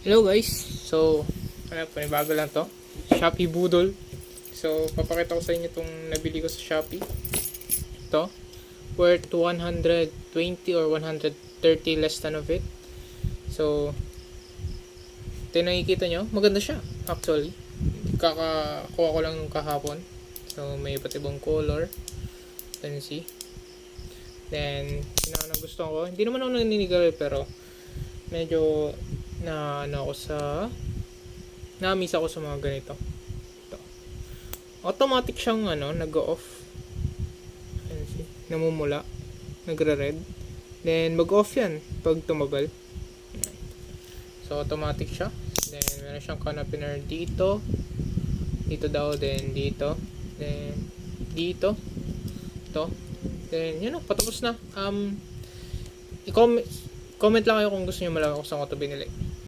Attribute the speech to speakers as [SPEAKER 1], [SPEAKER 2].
[SPEAKER 1] Hello guys, so panibago lang to, Shopee Budol. So papakita ko sa inyo itong nabili ko sa Shopee. Ito, worth 120 or 130 less than of it. So ito yung nakikita nyo, maganda siya actually. Kakakuha ko lang nung kahapon. So may iba't ibang color, can you see. Then gusto ko, hindi naman ako naninigarilyo pero medyo na-miss ako sa mga ganito. Ito. Automatic siyang nag-off. Ayan, see, namumula, nagre-red. Then mag-off yan pag tumagal. Ayan. So automatic siya. Then meron siyang canopiner dito. Dito daw, then dito. Then dito. Ito. Then yun, patapos na. I-comment lang kayo kung gusto niyo malaman kung saan ko ito binili.